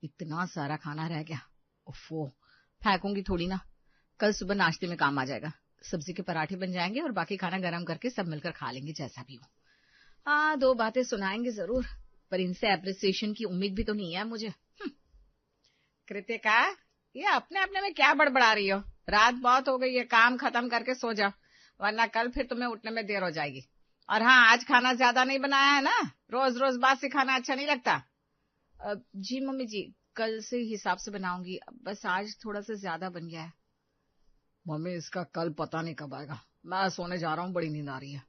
इतना सारा खाना रह गया। उफ़ो, फेंकूंगी थोड़ी ना, कल सुबह नाश्ते में काम आ जाएगा। सब्जी के पराठे बन जाएंगे और बाकी खाना गरम करके सब मिलकर खा लेंगे, जैसा भी हो। हाँ, 2 बातें सुनाएंगे जरूर, पर इनसे एप्रिसिएशन की उम्मीद भी तो नहीं है मुझे। कृतिका, ये अपने अपने में क्या बड़बड़ा रही हो? रात बहुत हो गई है, काम खत्म करके सो जाओ, वरना कल फिर तुम्हें उठने में देर हो जाएगी। और हाँ, आज खाना ज्यादा नहीं बनाया है ना? रोज रोज बासी खाना अच्छा नहीं लगता। जी मम्मी जी, कल से हिसाब से बनाऊंगी, बस आज थोड़ा सा ज्यादा बन गया है। मम्मी, इसका कल पता नहीं कब आएगा, मैं सोने जा रहा हूँ, बड़ी नींद आ रही है।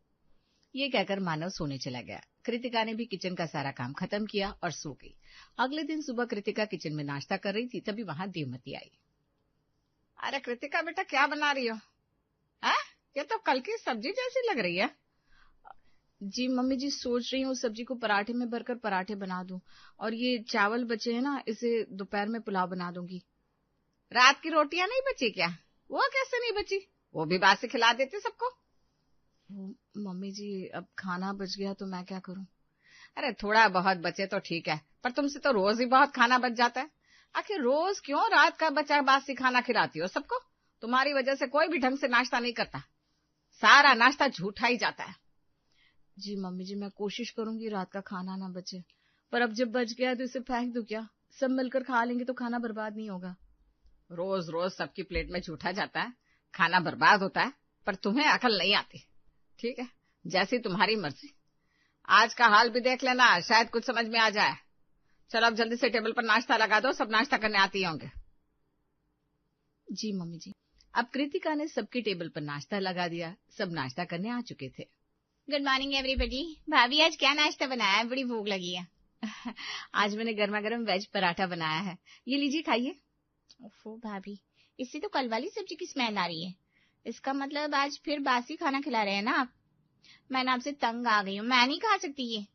ये कहकर मानव सोने चला गया। कृतिका ने भी किचन का सारा काम खत्म किया और सो गई। अगले दिन सुबह कृतिका किचन में नाश्ता कर रही थी, तभी वहां देवमती आई। अरे कृतिका बेटा, क्या बना रही हो? ये तो कल की सब्जी जैसी लग रही है। जी मम्मी जी, सोच रही हूँ सब्जी को पराठे में भरकर पराठे बना दूं, और ये चावल बचे हैं ना, इसे दोपहर में पुलाव बना दूंगी। रात की रोटियां नहीं बची क्या? वो कैसे नहीं बची? वो भी बासी खिला देती सबको। मम्मी जी, अब खाना बच गया तो मैं क्या करूं? अरे थोड़ा बहुत बचे तो ठीक है, पर तुमसे तो रोज ही बहुत खाना बच जाता है। आखिर रोज क्यों रात का बचा बासी खाना खिलाती हो सबको? तुम्हारी वजह से कोई भी ढंग से नाश्ता नहीं करता, सारा नाश्ता झूठा ही जाता है। जी मम्मी जी, मैं कोशिश करूंगी रात का खाना ना बचे, पर अब जब बच गया तो इसे फेंक दूं क्या? सब मिलकर खा लेंगे तो खाना बर्बाद नहीं होगा। रोज रोज सबकी प्लेट में झूठा जाता है, खाना बर्बाद होता है, पर तुम्हें अकल नहीं आती। ठीक है, जैसी तुम्हारी मर्जी। आज का हाल भी देख लेना, शायद कुछ समझ में आ जाए। चलो अब जल्दी से टेबल पर नाश्ता लगा दो, सब नाश्ता करने आती होंगे। जी मम्मी जी। अब कृतिका ने सबके टेबल पर नाश्ता लगा दिया, सब नाश्ता करने आ चुके थे। Good morning everybody. भाभी, आज क्या नाश्ता बनाया है? बड़ी भूख लगी है। आज मैंने गर्मा गर्म वेज पराठा बनाया है, ये लीजिए खाइए। ओफो भाभी, इससे तो कल वाली सब्जी की स्मेल आ रही है। इसका मतलब आज फिर बासी खाना खिला रहे हैं ना आप? मैं ना आपसे तंग आ गई हूँ, मैं नहीं खा सकती ये।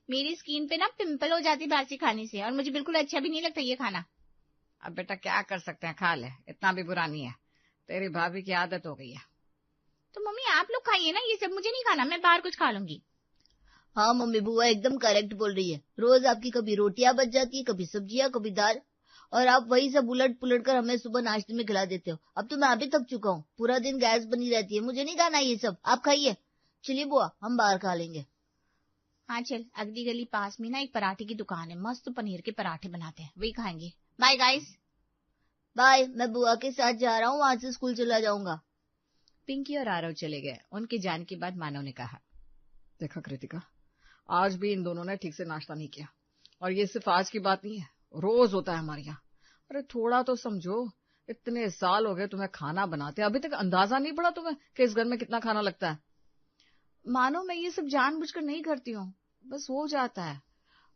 मेरी स्किन पे ना पिंपल हो जाती बासी खाने से, और मुझे बिल्कुल अच्छा भी नहीं लगता ये खाना। अब बेटा क्या कर सकते हैं, खा ले, इतना भी बुरा नहीं है, तेरी भाभी की आदत हो गई है। तो मम्मी आप लोग खाइए ना, ये सब मुझे नहीं खाना, मैं बाहर कुछ खा लूंगी। हाँ मम्मी, बुआ एकदम करेक्ट बोल रही है। रोज आपकी कभी रोटियां बच जाती है, कभी सब्जियां, कभी दाल, और आप वही सब उलट पुलट कर हमें सुबह नाश्ते में खिला देते हो। अब तो मैं अभी थक चुका हूँ, पूरा दिन गैस बनी रहती है, मुझे नहीं खाना ये सब, आप खाइए। चलिए बुआ, हम बाहर खा लेंगे। हाँ चल, अगली गली पास में ना एक पराठे की दुकान है, मस्त पनीर के पराठे बनाते हैं, वही खाएंगे। Bye guys. बाय, मैं बुआ के साथ जा रहा हूँ, वहां से स्कूल चला जाऊंगा। पिंकी और आरव चले गए। उनके जाने के बाद मानव ने कहा, देखा कृतिका, आज भी इन दोनों ने ठीक से नाश्ता नहीं किया, और ये सिर्फ आज की बात नहीं है, रोज होता है हमारे यहाँ। अरे थोड़ा तो समझो, इतने साल हो गए तुम्हें खाना बनाते, अभी तक अंदाजा नहीं पड़ा तुम्हें कि इस घर में कितना खाना लगता है। मानो मैं ये सब जानबूझकर नहीं करती हूँ, बस हो जाता है,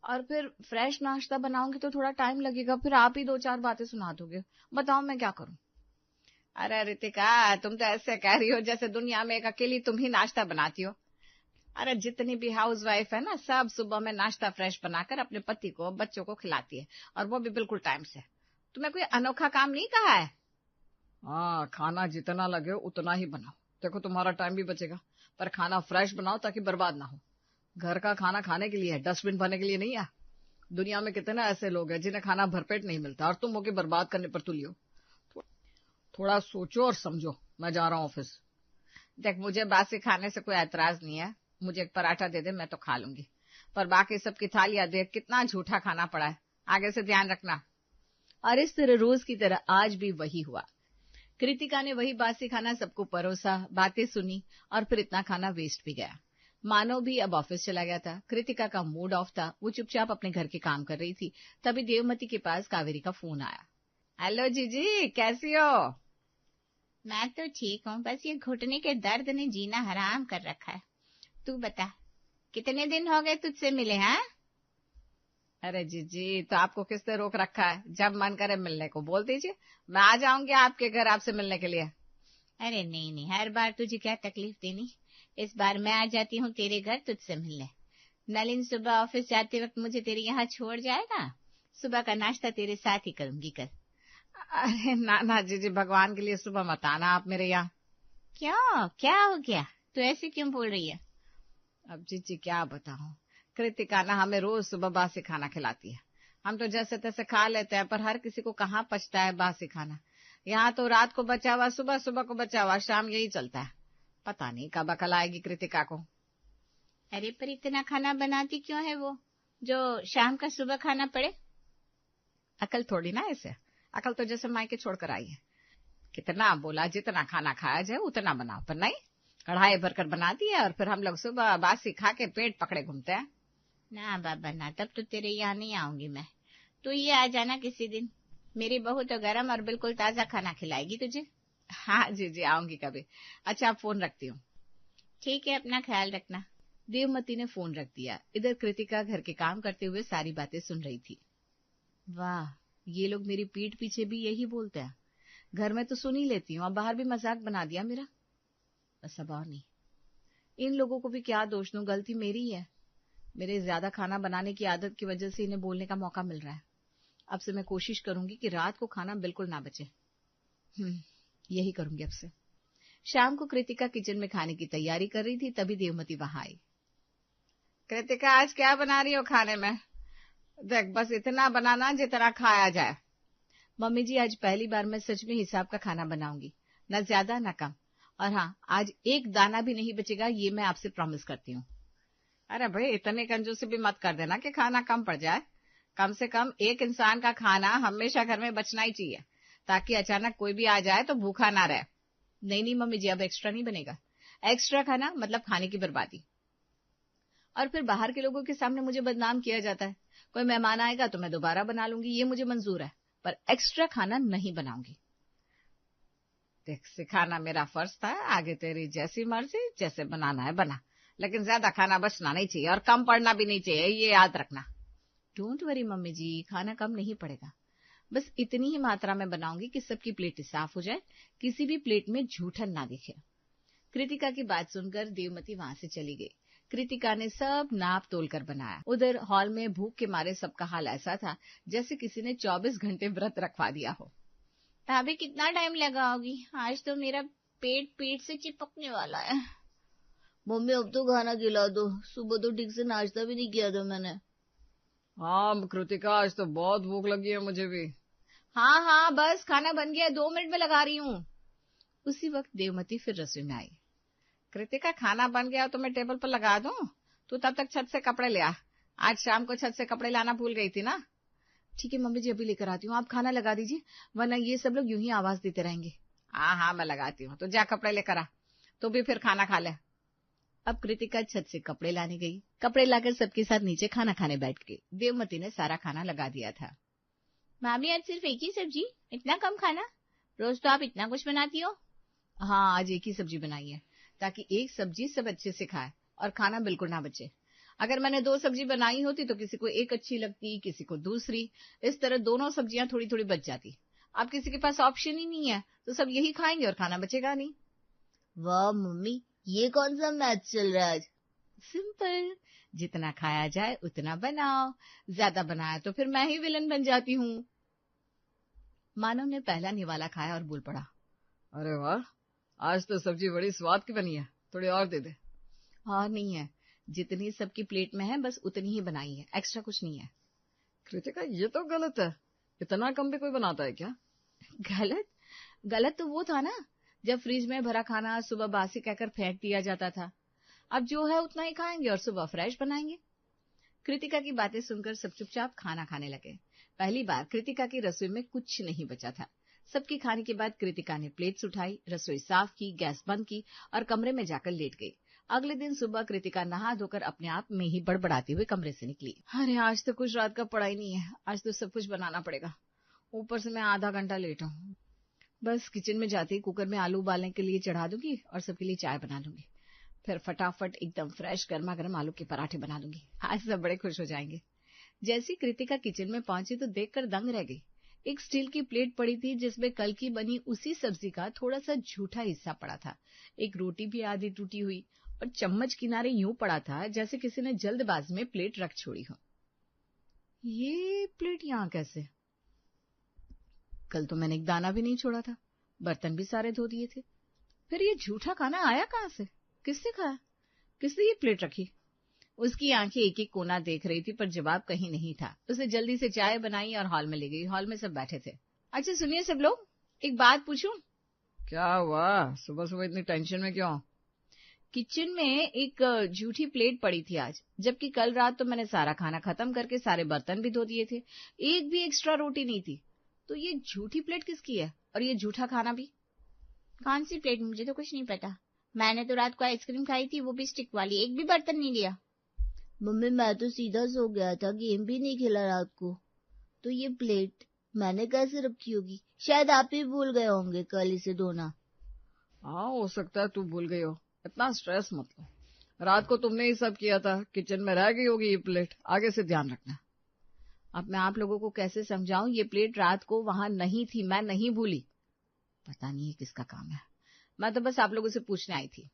और फिर फ्रेश नाश्ता बनाऊंगी तो थोड़ा टाइम लगेगा, फिर आप ही 2-4 बातें सुना दोगे, बताओ मैं क्या करूं। अरे रितिका, तुम तो ऐसे कह रही हो जैसे दुनिया में एक अकेली तुम ही नाश्ता बनाती हो। अरे जितनी भी हाउस वाइफ है ना, सब सुबह में नाश्ता फ्रेश बनाकर अपने पति को, बच्चों को खिलाती है, और वो भी बिल्कुल टाइम से। तुम्हें कोई अनोखा काम नहीं कहा है? हाँ, खाना जितना लगे उतना ही बनाओ, देखो तुम्हारा टाइम भी बचेगा, पर खाना फ्रेश बनाओ ताकि बर्बाद ना हो। घर का खाना खाने के लिए है, डस्टबिन भरने के लिए नहीं है। दुनिया में कितने ऐसे लोग हैं जिन्हें खाना भरपेट नहीं मिलता, और तुम होके बर्बाद करने पर तुली हो। थोड़ा सोचो और समझो, मैं जा रहा हूँ ऑफिस। देख, मुझे बासी खाने से कोई एतराज नहीं है, मुझे एक पराठा दे दे, मैं तो खा लूंगी, पर बाकी सबकी थालियां देख कितना झूठा खाना पड़ा है, आगे से ध्यान रखना। और इस तरह रोज की तरह आज भी वही हुआ। कृतिका ने वही बासी खाना सबको परोसा, बातें सुनी, और फिर इतना खाना वेस्ट भी गया। मानव भी अब ऑफिस चला गया था। कृतिका का मूड ऑफ था, वो चुपचाप अपने घर के काम कर रही थी। तभी देवमती के पास कावेरी का फोन आया। हेलो जीजी, कैसी हो? मैं तो ठीक हूँ, बस ये घुटने के दर्द ने जीना हराम कर रखा है। तू बता, कितने दिन हो गए तुझसे मिले? हैं? अरे जीजी, तो आपको किसने रोक रखा है? जब मन करे मिलने को बोल दीजिए, मैं आ जाऊंगी आपके घर आपसे मिलने के लिए। अरे नहीं नहीं, हर बार तुझे क्या तकलीफ देनी, इस बार मैं आ जाती हूँ तेरे घर तुझसे मिलने। नलिन सुबह ऑफिस जाते वक्त मुझे तेरे यहाँ छोड़ जाएगा, सुबह का नाश्ता तेरे साथ ही करूंगी कल। अरे ना ना जीजी, भगवान के लिए सुबह मत आना आप मेरे यहाँ। क्यों, क्या हो गया? तू ऐसे क्यों बोल रही है? अब जीजी क्या बताऊं, कृतिका ना हमें रोज सुबह बासी खाना खिलाती है, हम तो जैसे तैसे खा लेते हैं, पर हर किसी को कहाँ पचता है बासी खाना। यहाँ तो रात को बचा हुआ, सुबह सुबह को बचा हुआ, शाम यही चलता है। पता नहीं कब अकल आएगी कृतिका को। अरे पर इतना खाना बनाती क्यों है वो, जो शाम का सुबह खाना पड़े? अकल थोड़ी ना ऐसे, अकल तो जैसे मायके छोड़कर आई है। कितना बोला जितना खाना खाया जाए उतना बनाओ, पर नहीं, कढ़ाई भरकर बना दिया और फिर हम लोग सुबह बासी खा के पेट पकड़े घूमते हैं। ना बाबा ना, तब तो तेरे यहाँ नहीं आऊंगी मैं। तू ये आ जाना किसी दिन, मेरी बहू तो गरम और बिल्कुल ताजा खाना खिलाएगी तुझे। हाँ जी जी, आऊंगी कभी। अच्छा, आप फोन रखती हूँ। ठीक है, अपना ख्याल रखना। देवमती ने फोन रख दिया। इधर कृतिका घर के काम करते हुए सारी बातें सुन रही थी। वाह, ये लोग मेरी पीठ पीछे भी यही बोलते हैं। घर में तो सुन ही लेती हूँ, अब बाहर भी मजाक बना दिया मेरा। बस अब और नहीं, इन लोगों को भी क्या दोष दूं, गलती मेरी है। मेरे ज्यादा खाना बनाने की आदत की वजह से इन्हें बोलने का मौका मिल रहा है। अब से मैं कोशिश करूंगी कि रात को खाना बिल्कुल ना बचे। यही करूंगी अब से। शाम को कृतिका किचन में खाने की तैयारी कर रही थी, तभी देवमती वहां आई। कृतिका, आज क्या बना रही हो खाने में? देख, बस इतना बनाना जितना खाया जाए। मम्मी जी, आज पहली बार मैं सच में हिसाब का खाना बनाऊंगी, न ज्यादा न कम। और हाँ, आज एक दाना भी नहीं बचेगा, ये मैं आपसे प्रॉमिस करती हूँ। अरे भाई, इतने कंजूसी भी मत कर देना कि खाना कम पड़ जाए। कम से कम एक इंसान का खाना हमेशा घर में बचना ही चाहिए, ताकि अचानक कोई भी आ जाए तो भूखा ना रहे। नहीं नहीं मम्मी जी, अब एक्स्ट्रा नहीं बनेगा। एक्स्ट्रा खाना मतलब खाने की बर्बादी। और फिर बाहर के लोगों के सामने मुझे बदनाम किया जाता है। कोई मेहमान आएगा तो मैं दोबारा बना लूंगी, ये मुझे मंजूर है, पर एक्स्ट्रा खाना नहीं बनाऊंगी। देख, सिखाना मेरा फर्ज था, आगे तेरी जैसी मर्जी, जैसे बनाना है बना, लेकिन ज्यादा खाना बचना नहीं चाहिए और कम पड़ना भी नहीं चाहिए, ये याद रखना। डोंट वरी मम्मी जी, खाना कम नहीं पड़ेगा। बस इतनी ही मात्रा में बनाऊंगी कि सबकी प्लेट साफ हो जाए, किसी भी प्लेट में झूठन ना दिखे। कृतिका की बात सुनकर देवमती वहां से चली गई। कृतिका ने सब नाप तोल कर बनाया। उधर हॉल में भूख के मारे सबका हाल ऐसा था जैसे किसी ने 24 घंटे व्रत रखवा दिया हो। भाभी कितना टाइम लगाओगी? आज तो मेरा पेट पेट से चिपकने वाला है। मम्मी अब तो खाना खिला दो, सुबह तो ठीक से नाश्ता भी नहीं किया था मैंने। हाँ कृतिका, आज तो बहुत भूख लगी है मुझे भी। हाँ हाँ, बस खाना बन गया, 2 मिनट में लगा रही हूँ। उसी वक्त देवमती फिर रसोई में आई। कृतिका, खाना बन गया तो मैं टेबल पर लगा दूं, तू तब तक छत से कपड़े ले आ। आज शाम को छत से कपड़े लाना भूल गई थी ना। ठीक है मम्मी जी, अभी लेकर आती हूँ, आप खाना लगा दीजिए, वरना ये सब लोग यूं ही आवाज देते रहेंगे। हाँ हाँ, मैं लगाती हूँ, तो जा कपड़े लेकर आ, तू भी फिर खाना खा ले। अब कृतिका छत से कपड़े लाने गई। कपड़े लाकर सबके साथ नीचे खाना खाने बैठ गई। देवमती ने सारा खाना लगा दिया था। मामी, आज सिर्फ एक ही सब्जी, इतना कम खाना? रोज तो आप इतना कुछ बनाती हो। हाँ, आज एक ही सब्जी बनाई है, ताकि एक सब्जी सब अच्छे से खाए और खाना बिल्कुल ना बचे। अगर मैंने 2 सब्जी बनाई होती तो किसी को एक अच्छी लगती, किसी को दूसरी, इस तरह दोनों सब्जियां थोड़ी थोड़ी बच जाती। अब किसी के पास ऑप्शन ही नहीं है तो सब यही खाएंगे और खाना बचेगा नहीं। वाह मम्मी, ये कौन सा मैच चल रहा है आज? सिंपल, जितना खाया जाए उतना बनाओ, ज्यादा बनाया तो फिर मैं ही विलन बन जाती हूँ। मानव ने पहला निवाला खाया और बोल पड़ा, अरे वाह, आज तो सब्जी बड़ी स्वाद की बनी है, थोड़ी और दे दे। और नहीं है, जितनी सबकी प्लेट में है बस उतनी ही बनाई है, एक्स्ट्रा कुछ नहीं है। कृतिका, ये तो गलत है, इतना कम भी कोई बनाता है क्या? गलत? गलत तो वो था ना जब फ्रिज में भरा खाना सुबह बासी कहकर फेंक दिया जाता था। अब जो है उतना ही खाएंगे और सुबह फ्रेश बनाएंगे। कृतिका की बातें सुनकर सब चुपचाप खाना खाने लगे। पहली बार कृतिका की रसोई में कुछ नहीं बचा था। सबके खाने के बाद कृतिका ने प्लेट्स उठाई, रसोई साफ की, गैस बंद की और कमरे में जाकर लेट गई। अगले दिन सुबह कृतिका नहा धोकर अपने आप में ही बड़बड़ाती हुए कमरे से निकली। अरे, आज तो कुछ रात का पड़ा ही नहीं है, आज तो सब कुछ बनाना पड़ेगा, ऊपर से मैं आधा घंटा लेट हूँ। बस किचन में जाते ही कुकर में आलू उबालने के लिए चढ़ा दूंगी और सबके लिए चाय बना दूंगी, फिर फटाफट एकदम फ्रेश गर्मा गर्म आलू के पराठे बना दूंगी। आज सब बड़े खुश हो जाएंगे। जैसी कृतिका किचन में पहुंची तो देखकर दंग रह गई। एक स्टील की प्लेट पड़ी थी जिसमें कल की बनी उसी सब्जी का थोड़ा सा झूठा हिस्सा पड़ा था। एक रोटी भी आधी टूटी हुई और चम्मच किनारे यूं पड़ा था जैसे किसी ने जल्दबाजी में प्लेट रख छोड़ी हो। ये प्लेट यहाँ कैसे? कल तो मैंने एक दाना भी नहीं छोड़ा था, बर्तन भी सारे धो दिए थे। फिर ये झूठा खाना आया कहाँ से? किसने खाया? किसने ये प्लेट रखी? उसकी आंखें एक एक कोना देख रही थी पर जवाब कहीं नहीं था। उसने जल्दी से चाय बनाई और हॉल में ले गई। हॉल में सब बैठे थे। अच्छा सुनिए सब लोग, एक बात पूछूं? क्या हुआ, सुबह सुबह इतनी टेंशन में क्यों? किचन में एक झूठी प्लेट पड़ी थी आज, जबकि कल रात तो मैंने सारा खाना खत्म करके सारे बर्तन भी धो दिए थे। एक भी एक्स्ट्रा रोटी नहीं थी। तो ये झूठी प्लेट किसकी है और ये झूठा खाना भी? कौन सी प्लेट? मुझे तो कुछ नहीं पता। मैंने तो रात को आइसक्रीम खाई थी, वो भी स्टिक वाली, एक भी बर्तन नहीं लिया। मम्मी मैं तो सीधा सो गया था, गेम भी नहीं खेला रात को। तो ये प्लेट मैंने कैसे रखी होगी? शायद आप ही भूल गए होंगे कल इसे धोना। हाँ हो सकता है तू भूल गई हो, इतना स्ट्रेस मत लो। रात को तुमने ही सब किया था, किचन में रह गई होगी ये प्लेट, आगे से ध्यान रखना। अब मैं आप लोगों को कैसे समझाऊं, ये प्लेट रात को वहां नहीं थी, मैं नहीं भूली। पता नहीं है किसका काम है, मैं तो बस आप लोगों से पूछने आई थी।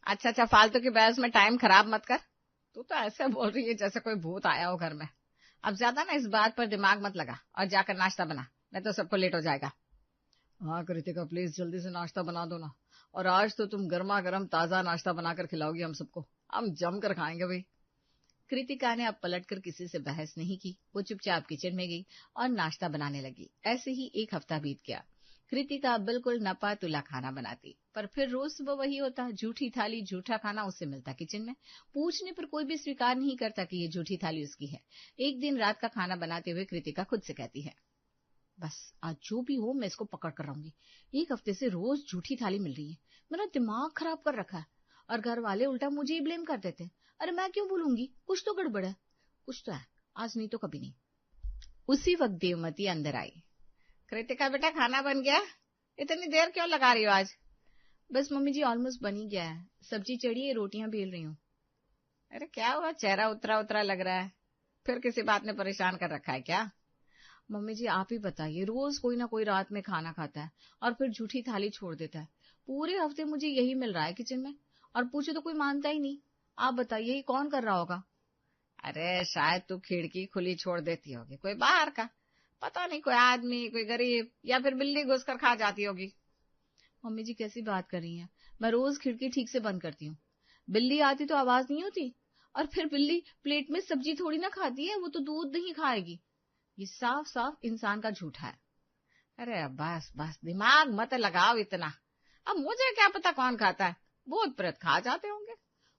अच्छा फालतू की बहस में टाइम खराब मत कर। तू तो ऐसे बोल रही है जैसे कोई भूत आया हो घर में। अब ज्यादा ना इस बात पर दिमाग मत लगा और जाकर नाश्ता बना, नहीं तो सबको लेट हो जाएगा। हाँ कृतिका प्लीज जल्दी से नाश्ता बना दो ना, और आज तो तुम गर्मा गर्म ताजा नाश्ता बनाकर खिलाओगी हम सबको, हम जम कर खाएंगे भाई। कृतिका ने अब पलटकर किसी से बहस नहीं की। वो चुपचाप किचन में गई और नाश्ता बनाने लगी। ऐसे ही एक हफ्ता बीत गया। कृतिका बिल्कुल नपा तुला खाना बनाती, पर फिर रोज सुबह वही होता, झूठी थाली झूठा खाना उससे मिलता किचन में। पूछने पर कोई भी स्वीकार नहीं करता कि ये झूठी थाली उसकी है। एक दिन रात का खाना बनाते हुए कृतिका खुद से कहती है, बस आज जो भी हो मैं इसको पकड़ कर रहूंगी। एक हफ्ते से रोज झूठी थाली मिल रही है, मेरा दिमाग खराब कर रखा है, और घर वाले उल्टा मुझे ही ब्लेम कर देते हैं। अरे मैं क्यों भूलूंगी, कुछ तो गड़बड़ है, कुछ तो है, आज नहीं तो कभी नहीं। उसी वक्त देवमती अंदर आई। कृतिका बेटा खाना बन गया, इतनी देर क्यों लगा रही हो आज? बस मम्मी जी ऑलमोस्ट बन ही गया है, सब्जी चढ़ी है, रोटियां बेल रही हूँ। अरे क्या हुआ, चेहरा उतरा उतरा लग रहा है, फिर किसी बात ने परेशान कर रखा है क्या? मम्मी जी आप ही बताइए, रोज कोई ना कोई रात में खाना खाता है और फिर झूठी थाली छोड़ देता है। पूरे हफ्ते मुझे यही मिल रहा है किचन में, और पूछे तो कोई मानता ही नहीं। आप बताइए ये कौन कर रहा होगा? अरे शायद तू खिड़की खुली छोड़ देती होगी, कोई बाहर का, पता नहीं, कोई आदमी, कोई गरीब, या फिर बिल्ली घुसकर खा जाती होगी। मम्मी जी कैसी बात कर रही हैं, मैं रोज खिड़की ठीक से बंद करती हूँ। बिल्ली आती तो आवाज नहीं होती, और फिर बिल्ली प्लेट में सब्जी थोड़ी ना खाती है, वो तो दूध नहीं खाएगी। ये साफ साफ इंसान का झूठा है। अरे बस बस दिमाग मत लगाओ इतना, अब मुझे क्या पता कौन खाता है, भूत प्रेत खा जाते होंगे,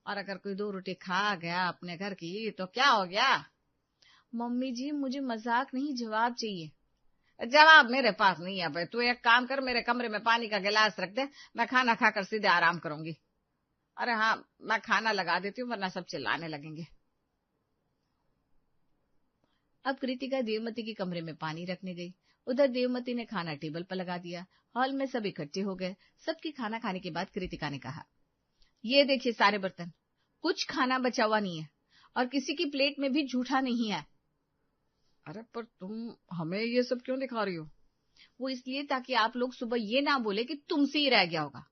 और अगर कोई 2 रोटी खा गया अपने घर की तो क्या हो गया? मम्मी जी मुझे मजाक नहीं, जवाब चाहिए। जवाब मेरे पास नहीं है भाई, तू एक काम कर, मेरे कमरे में पानी का गिलास रख दे, मैं खाना खाकर सीधे आराम करूंगी। अरे हाँ मैं खाना लगा देती हूँ, वरना सब चिल्लाने लगेंगे। अब कृतिका देवमती के कमरे में पानी रखने गई। उधर देवमती ने खाना टेबल पर लगा दिया। हॉल में सब इकट्ठे हो गए। सबके खाना खाने के बाद कृतिका ने कहा, ये देखिए सारे बर्तन, कुछ खाना बचा हुआ नहीं है, और किसी की प्लेट में भी झूठा नहीं है। अरे पर तुम हमें ये सब क्यों दिखा रही हो? वो इसलिए ताकि आप लोग सुबह ये ना बोले कि तुमसे ही रह गया होगा।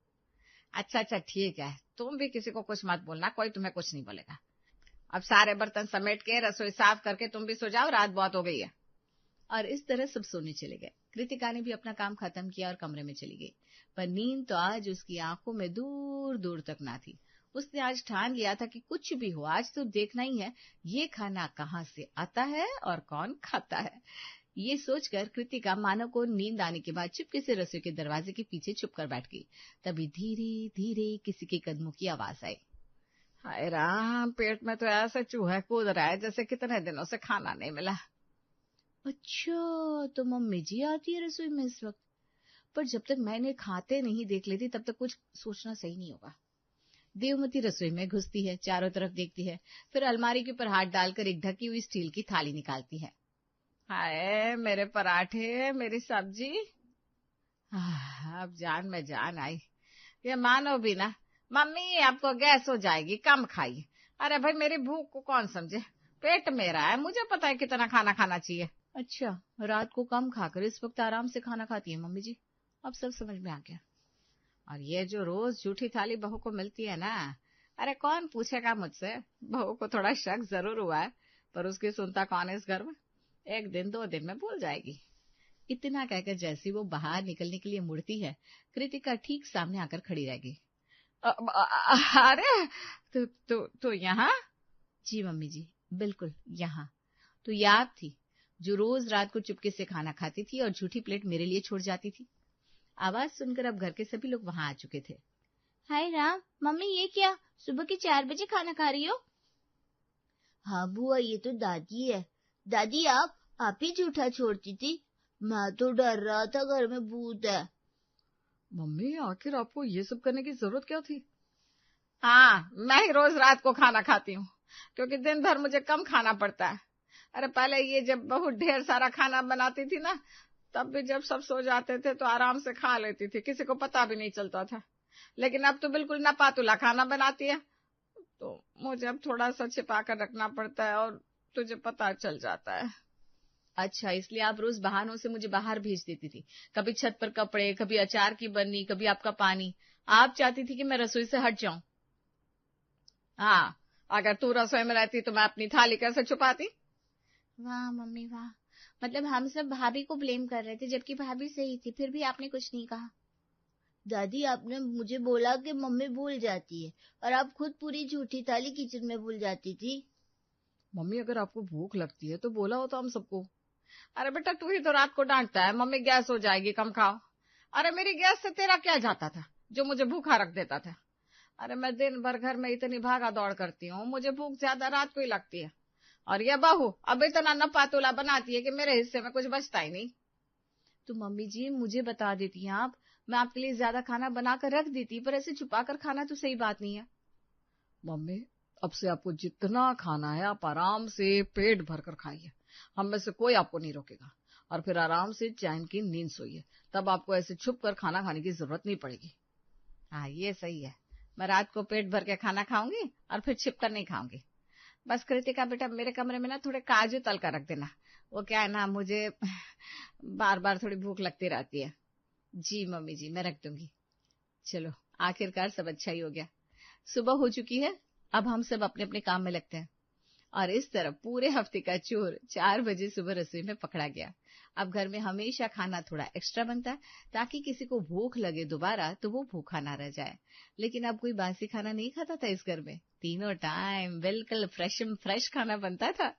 अच्छा ठीक है, तुम भी किसी को कुछ मत बोलना, कोई तुम्हें कुछ नहीं बोलेगा। अब सारे बर्तन समेट के रसोई साफ करके तुम भी सो जाओ, रात बहुत हो गई है। और इस तरह सब सोने चले गए। कृतिका ने भी अपना काम खत्म किया और कमरे में चली गई, पर नींद तो आज उसकी आंखों में दूर दूर तक ना थी। उसने आज ठान लिया था कि कुछ भी हो आज तो देखना ही है, ये खाना कहाँ से आता है और कौन खाता है। ये सोचकर कृतिका मानव को नींद आने के बाद चुपके से रसोई के दरवाजे के पीछे छुपकर बैठ गई। तभी धीरे धीरे किसी के कदमों की आवाज आई। हाय राम, पेट में तो ऐसे चूहा कूद रहा है जैसे कितने दिनों से खाना नहीं मिला। अच्छा तो मम्मी जी आती है रसोई में इस वक्त, पर जब तक मैं इन्हें खाते नहीं देख लेती तब तक कुछ सोचना सही नहीं होगा। देवमती रसोई में घुसती है, चारों तरफ देखती है, फिर अलमारी के ऊपर हाथ डालकर एक ढकी हुई स्टील की थाली निकालती है। हाय मेरे पराठे, मेरी सब्जी, अब जान में जान आई। ये मानो भी ना, मम्मी आपको गैस हो जाएगी, कम खाइए। अरे भाई मेरी भूख को कौन समझे, पेट मेरा है, मुझे पता है कितना खाना खाना चाहिए। अच्छा रात को कम खाकर इस वक्त आराम से खाना खाती है मम्मी जी, अब सब समझ में आ गया। और ये जो रोज झूठी थाली बहू को मिलती है ना, अरे कौन पूछेगा मुझसे। बहू को थोड़ा शक जरूर हुआ है, पर उसकी सुनता कौन है इस घर में, 1 दिन 2 दिन में भूल जाएगी। इतना कहकर जैसे वो बाहर निकलने के लिए मुड़ती है, कृतिका ठीक सामने आकर खड़ी रह गई। अरे तो यहाँ जी मम्मी जी, बिल्कुल यहाँ। तो ये आप थी जो रोज रात को चुपके से खाना खाती थी और झूठी प्लेट मेरे लिए छोड़ जाती थी। आवाज सुनकर अब घर के सभी लोग वहां आ चुके थे। हाय राम, मम्मी ये क्या, सुबह के 4 बजे खाना खा रही हो? हाँ बुआ, ये तो दादी है। दादी आप ही झूठा छोड़ती थी। मैं तो डर रहा था घर में भूत है। मम्मी आखिर आपको ये सब करने की जरूरत क्या थी? हाँ, मैं ही रोज रात को खाना खाती हूँ क्योंकि दिन भर मुझे कम खाना पड़ता है। अरे पहले ये जब बहुत ढेर सारा खाना बनाती थी ना, तब भी जब सब सो जाते थे तो आराम से खा लेती थी, किसी को पता भी नहीं चलता था। लेकिन अब तो बिल्कुल नपातुला खाना बनाती है, तो मुझे अब थोड़ा सा छिपा कर रखना पड़ता है और तुझे पता चल जाता है। अच्छा, इसलिए आप रोज बहानों से मुझे बाहर भेज देती थी, कभी छत पर कपड़े, कभी अचार की बन्नी, कभी आपका पानी। आप चाहती थी कि मैं रसोई से हट जाऊं। हाँ, अगर तू रसोई में रहती तो मैं अपनी थाली कैसे छुपाती? वाह मम्मी वाह, मतलब हम सब भाभी को ब्लेम कर रहे थे जबकि भाभी सही थी, फिर भी आपने कुछ नहीं कहा। दादी, आपने मुझे बोला कि मम्मी भूल जाती है, और आप खुद पूरी झूठी थाली किचन में भूल जाती थी। मम्मी अगर आपको भूख लगती है तो बोला होता हम सबको। अरे बेटा, तू ही तो रात को डांटता है, मम्मी गैस हो जाएगी, कम खाओ। अरे मेरी गैस से तेरा क्या जाता था जो मुझे भूखा रख देता था? अरे मैं दिन भर घर में इतनी भागा दौड़ करती हूँ, मुझे भूख ज्यादा रात को ही लगती है। और ये बहू अब इतना नपातुला बनाती है कि मेरे हिस्से में कुछ बचता ही नहीं। तो मम्मी जी मुझे बता देती हैं आप, मैं आपके लिए ज्यादा खाना बनाकर रख देती, पर ऐसे छुपा कर खाना तो सही बात नहीं है। मम्मी, अब से आपको जितना खाना है आप आराम से पेट भर कर खाइए, हम में से कोई आपको नहीं रोकेगा। और फिर आराम से चैन की नींद सोइए, तब आपको ऐसे छुप कर खाना खाने की जरूरत नहीं पड़ेगी। हाँ, ये सही है, मैं रात को पेट भर के खाना खाऊंगी और फिर छिप कर नहीं खाऊंगी। बस कृतिका बेटा, मेरे कमरे में ना थोड़े काजू तल कर रख देना, वो क्या है ना, मुझे बार बार थोड़ी भूख लगती रहती है। जी मम्मी जी, मैं रख दूंगी। चलो, आखिरकार सब अच्छा ही हो गया। सुबह हो चुकी है, अब हम सब अपने अपने काम में लगते हैं। और इस तरह पूरे हफ्ते का चोर 4 बजे सुबह रसोई में पकड़ा गया। अब घर में हमेशा खाना थोड़ा एक्स्ट्रा बनता है ताकि किसी को भूख लगे दोबारा तो वो भूखा ना रह जाए। लेकिन अब कोई बासी खाना नहीं खाता था इस घर में, तीनों टाइम बिल्कुल फ्रेश खाना बनता था।